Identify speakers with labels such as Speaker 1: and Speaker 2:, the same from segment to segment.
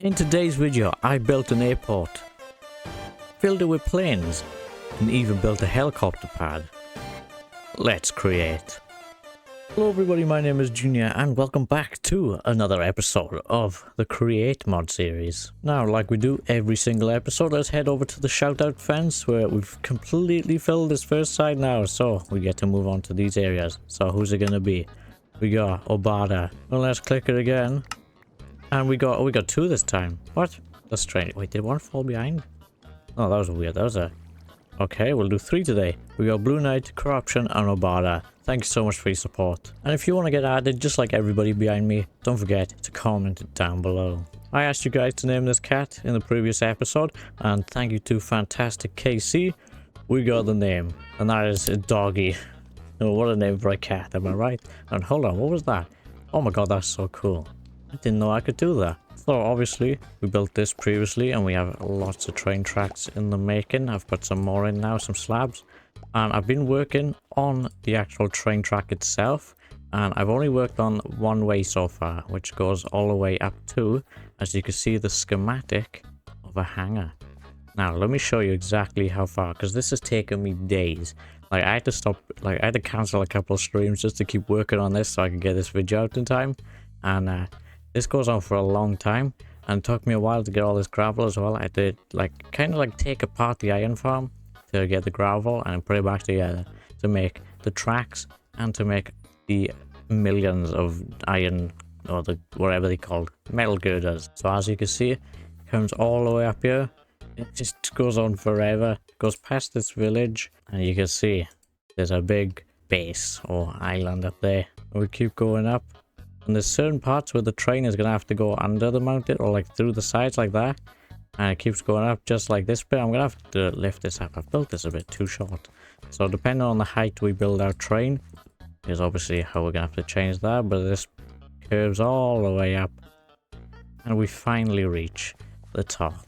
Speaker 1: In today's video, I built an airport, filled it with planes, and even built a helicopter pad. Let's create. Hello everybody, my name is Junior and welcome back to another episode of the Create Mod series. Now, like we do every single episode, let's head over to the shoutout fence where we've completely filled this first side now, so we get to move on to these areas. So who's it gonna be? We got Obada. Well, let's click it again. And we got two this time. What? That's strange. Wait, did one fall behind? Oh, that was weird. That was a... Okay, we'll do three today. We got Blue Knight, Corruption, and Obada. Thank you so much for your support. And if you want to get added, just like everybody behind me, don't forget to comment down below. I asked you guys to name this cat in the previous episode, and thank you to Fantastic KC. We got the name, and that is a doggy. Oh, what a name for a cat, am I right? And hold on, what was that? Oh my god, that's so cool. I didn't know I could do that. So obviously we built this previously and we have lots of train tracks in the making. I've put some more in now, some slabs, and I've been working on the actual train track itself, and I've only worked on one way so far, which goes all the way up to, as you can see, the schematic of a hangar. Now let me show you exactly how far, because this has taken me days. Like I had to stop, like I had to cancel a couple of streams just to keep working on this so I could get this video out in time. And this goes on for a long time, and it took me a while to get all this gravel as well. I had to kind of take apart the iron farm to get the gravel and put it back together to make the tracks and to make the millions of iron, or the whatever they called, metal girders. So as you can see, it comes all the way up here. It just goes on forever. It goes past this village, and you can see there's a big base or island up there. And we keep going up. And there's certain parts where the train is going to have to go under the mountain or through the sides like that. And it keeps going up just like this bit. I'm going to have to lift this up. I've built this a bit too short. So depending on the height we build our train is obviously how we're going to have to change that. But this curves all the way up. And we finally reach the top.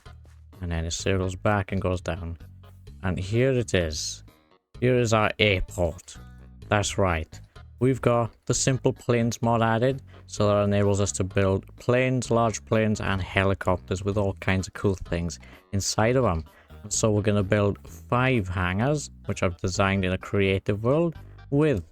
Speaker 1: And then it circles back and goes down. And here it is. Here is our airport. That's right. We've got the simple planes mod added, so that enables us to build planes, large planes, and helicopters with all kinds of cool things inside of them. And so we're going to build 5 hangars, which I've designed in a creative world, with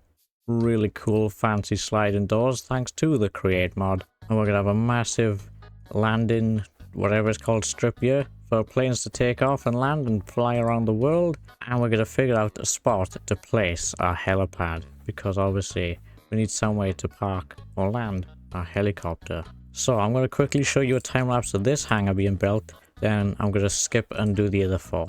Speaker 1: really cool fancy sliding doors thanks to the create mod. And we're going to have a massive landing, whatever it's called, strip here for planes to take off and land and fly around the world. And we're going to figure out a spot to place our helipad, because obviously we need somewhere to park or land our helicopter. So I'm going to quickly show you a time lapse of this hangar being built, then I'm going to skip and do the other 4.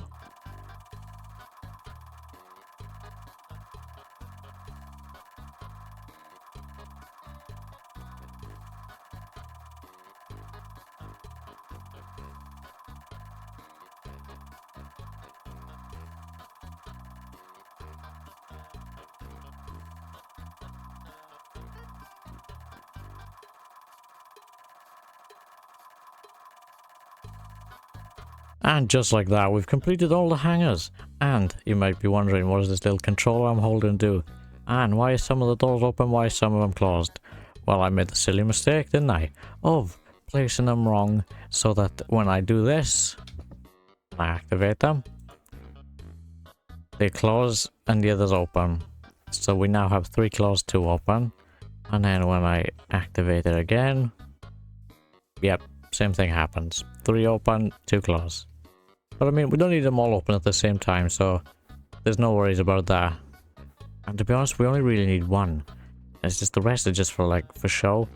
Speaker 1: And just like that, we've completed all the hangars. And you might be wondering, what does this little controller I'm holding do? And why are some of the doors open, why are some of them closed? Well, I made the silly mistake, didn't I? Of placing them wrong, so that when I do this, I activate them, they close and the others open. So we now have 3 closed, 2 open. And then when I activate it again, yep, same thing happens. 3 open, 2 close. But I mean, we don't need them all open at the same time, so there's no worries about that. And to be honest, we only really need 1. It's just the rest are just for show,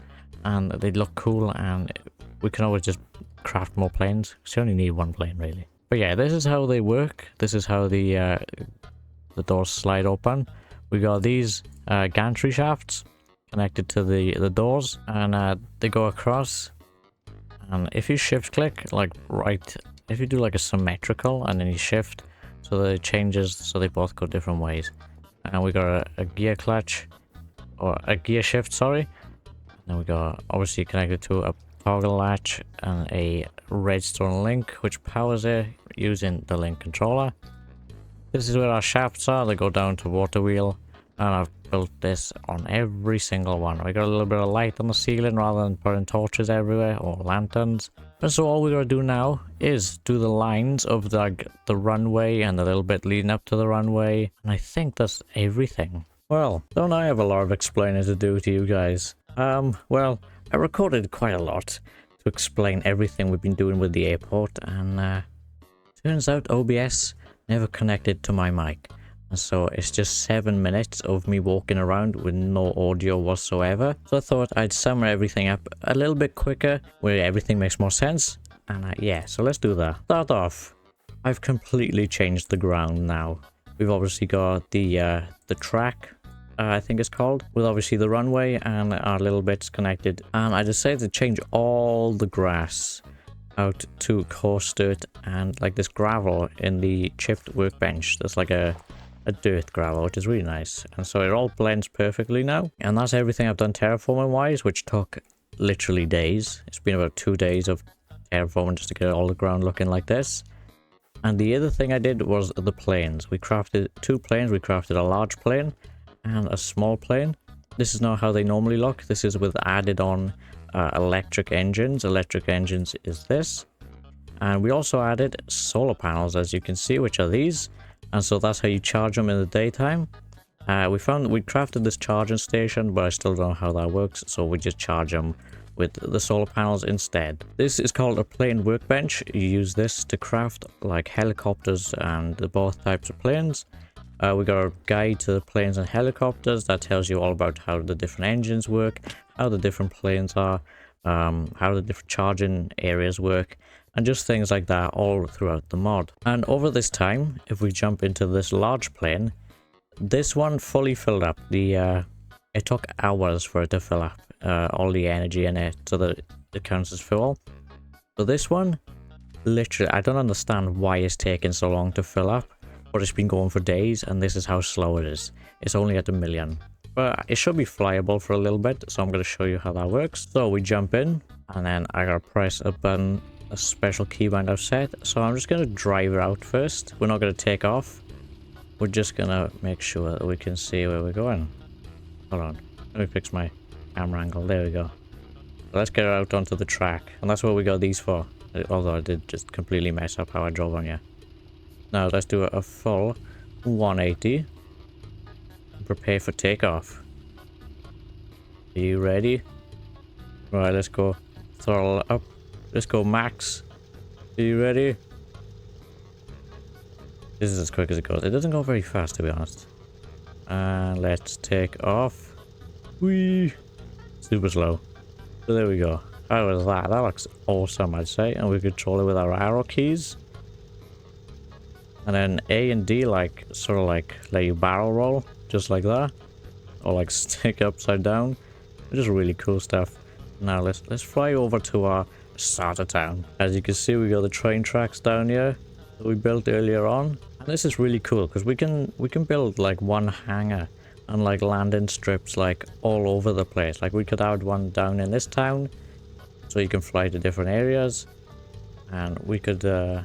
Speaker 1: and they look cool, and we can always just craft more planes. So you only need 1 plane really. But yeah, this is how they work. This is how the doors slide open. We got these gantry shafts connected to the doors, and they go across. And if you shift click, if you do a symmetrical and then you shift, so that it changes, so they both go different ways. And we got a gear clutch, or a gear shift, sorry. And then we got obviously connected to a toggle latch and a redstone link, which powers it using the link controller. This is where our shafts are. They go down to water wheel, And I've built this on every single one. We got a little bit of light on the ceiling rather than putting torches everywhere or lanterns. And so all we gotta do now is do the lines of the runway and the little bit leading up to the runway. And I think that's everything. Well, don't I have a lot of explaining to do to you guys? Well, I recorded quite a lot to explain everything we've been doing with the airport, and turns out OBS never connected to my mic. And so it's just 7 minutes of me walking around with no audio whatsoever. So I thought I'd sum everything up a little bit quicker where everything makes more sense. And yeah, so let's do that. Start off. I've completely changed the ground now. We've obviously got the track, I think it's called, with obviously the runway and our little bits connected. And I decided to change all the grass out to coarse dirt and like this gravel in the chipped workbench. That's like a dirt gravel, which is really nice. And so it all blends perfectly now. And that's everything I've done terraforming wise, which took literally days. It's been about 2 days of terraforming just to get all the ground looking like this. And the other thing I did was the planes. We crafted 2 planes. We crafted a large plane and a small plane. This is not how they normally look. This is with added on electric engines. Electric engines is this. And we also added solar panels, as you can see, which are these. And so that's how you charge them in the daytime. We found that we crafted this charging station, but I still don't know how that works. So we just charge them with the solar panels instead. This is called a plane workbench. You use this to craft like helicopters and both types of planes. We got a guide to the planes and helicopters that tells you all about how the different engines work, how the different planes are, how the different charging areas work, and just things like that all throughout the mod. And over this time, if we jump into this large plane, this one fully filled up. It took hours for it to fill up all the energy in it so that it counts as fuel. So this one, literally, I don't understand why it's taking so long to fill up, but it's been going for days, and this is how slow it is. It's only at 1 million. But it should be flyable for a little bit, so I'm going to show you how that works. So we jump in, and then I gotta press a button, a special keybind I've set. So I'm just going to drive it out first. We're not going to take off. We're just going to make sure that we can see where we're going. Hold on. Let me fix my camera angle. There we go. So let's get it out onto the track. And that's what we got these for. Although I did just completely mess up how I drove on you. Now let's do a full 180. And prepare for takeoff. Are you ready? Right, let's go. Throttle up. Let's go max. Are you ready? This is as quick as it goes. It doesn't go very fast, to be honest. And let's take off. Whee! Super slow. So there we go. How was that? That looks awesome, I'd say. And we control it with our arrow keys. And then A and D, like, sort of like let you barrel roll, just like that. Or like stick upside down. Just really cool stuff. Now let's fly over to our starter town. As you can see, we got the train tracks down here that we built earlier on. And this is really cool because we can build like one hangar and like landing strips like all over the place. Like we could add one down in this town so you can fly to different areas. And we could there's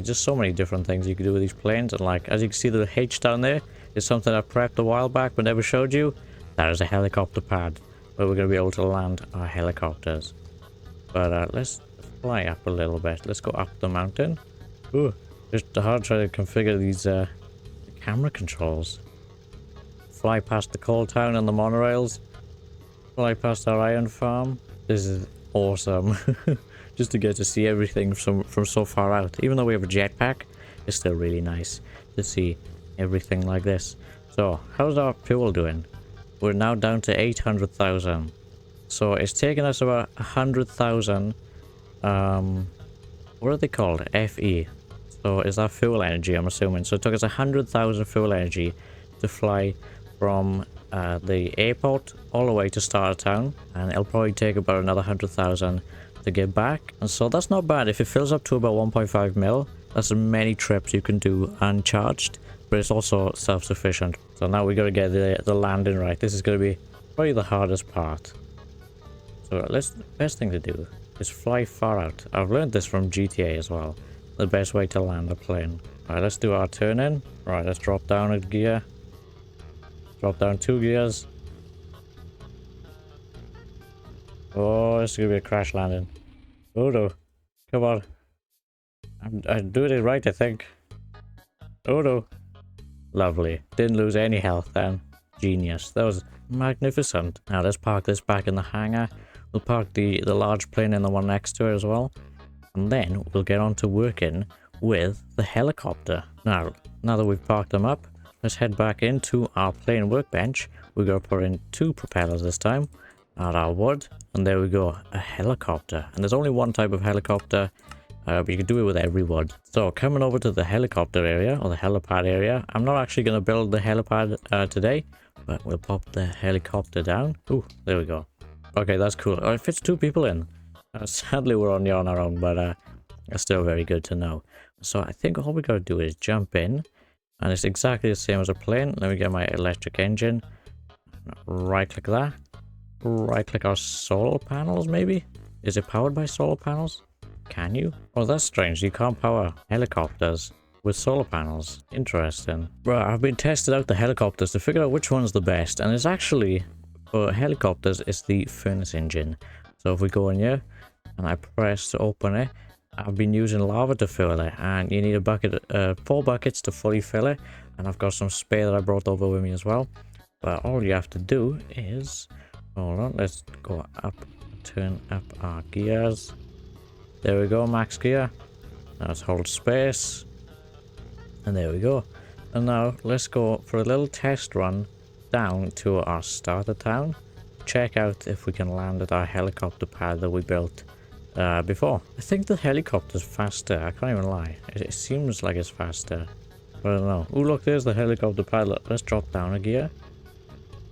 Speaker 1: just so many different things you could do with these planes. And like as you can see, the H down there is something I prepped a while back but never showed you. That is a helicopter pad where we're going to be able to land our helicopters. But let's fly up a little bit. Let's go up the mountain. Ooh, just hard trying to configure these camera controls. Fly past the coal town and the monorails. Fly past our iron farm. This is awesome. Just to get to see everything from so far out. Even though we have a jetpack, it's still really nice to see everything like this. So, how's our fuel doing? We're now down to 800,000. So it's taken us about 100,000. What are they called? FE. So is that fuel energy, I'm assuming. So it took us 100,000 fuel energy to fly from the airport all the way to starter town. And it'll probably take about another 100,000 to get back. And so that's not bad. If it fills up to about 1.5 mil, that's as many trips you can do uncharged. But it's also self-sufficient. So now we got to get the landing right. This is going to be probably the hardest part. So the best thing to do is fly far out. I've learned this from GTA as well. The best way to land a plane. Alright, let's do our turn in. Right, let's drop down a gear. Drop down 2 gears. Oh, this is gonna be a crash landing. Oh no. Come on. I'm doing it right, I think. Oh no. Lovely. Didn't lose any health then. Genius. That was magnificent. Now let's park this back in the hangar. We'll park the large plane in the one next to it as well. And then we'll get on to working with the helicopter. Now that we've parked them up, let's head back into our plane workbench. We're going to put in 2 propellers this time. Add our wood. And there we go. A helicopter. And there's only one type of helicopter. But you can do it with every wood. So coming over to the helicopter area, or the helipad area. I'm not actually going to build the helipad today. But we'll pop the helicopter down. Ooh, there we go. Okay, that's cool. Oh, it fits 2 people in. Sadly, we're on our own, but it's still very good to know. So I think all we got to do is jump in. And it's exactly the same as a plane. Let me get my electric engine. Right click that. Right click our solar panels, maybe? Is it powered by solar panels? Can you? Oh, that's strange. You can't power helicopters with solar panels. Interesting. Right, I've been tested out the helicopters to figure out which one's the best. And it's actually, for helicopters, it's the furnace engine. So if we go in here and I press to open it, I've been using lava to fill it. And you need a bucket, 4 buckets to fully fill it. And I've got some spare that I brought over with me as well. But all you have to do is, hold on, let's go up, turn up our gears. There we go, max gear. Now let's hold space. And there we go. And now let's go for a little test run down to our starter town. Check out if we can land at our helicopter pad that we built before. I think the helicopter's faster. I can't even lie. It seems like it's faster. But I don't know. Oh, look, there's the helicopter pad. Look, let's drop down a gear.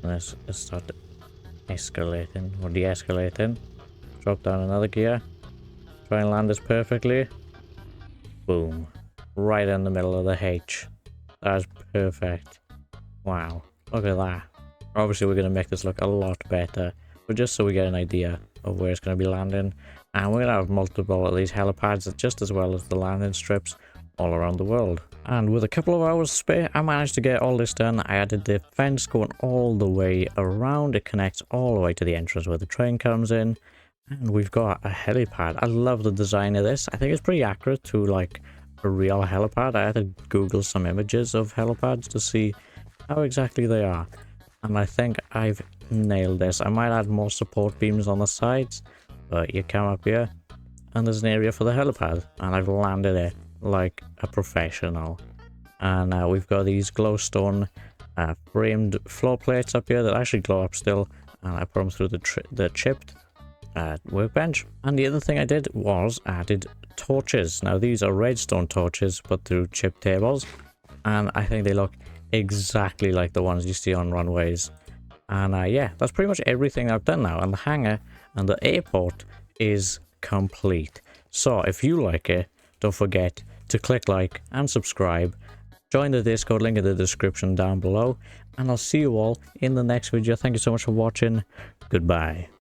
Speaker 1: And let's start escalating or de-escalating. Drop down another gear. Try and land this perfectly. Boom. Right in the middle of the H. That is perfect. Wow. Look at that. Obviously, we're going to make this look a lot better. But just so we get an idea of where it's going to be landing. And we're going to have multiple of these helipads just as well as the landing strips all around the world. And with a couple of hours spare, I managed to get all this done. I added the fence going all the way around. It connects all the way to the entrance where the train comes in. And we've got a helipad. I love the design of this. I think it's pretty accurate to like a real helipad. I had to Google some images of helipads to see how exactly they are. And I think I've nailed this. I might add more support beams on the sides. But you come up here and there's an area for the helipad. And I've landed it like a professional. And we've got these glowstone framed floor plates up here that actually glow up still. And I put them through the chipped workbench. And the other thing I did was added torches. Now these are redstone torches put through chip tables, and I think they look exactly like the ones you see on runways. And yeah, that's pretty much everything I've done now, and the hangar and the airport is complete. So if you like it, don't forget to click like and subscribe. Join the Discord, link in the description down below, and I'll see you all in the next video. Thank you so much for watching. Goodbye.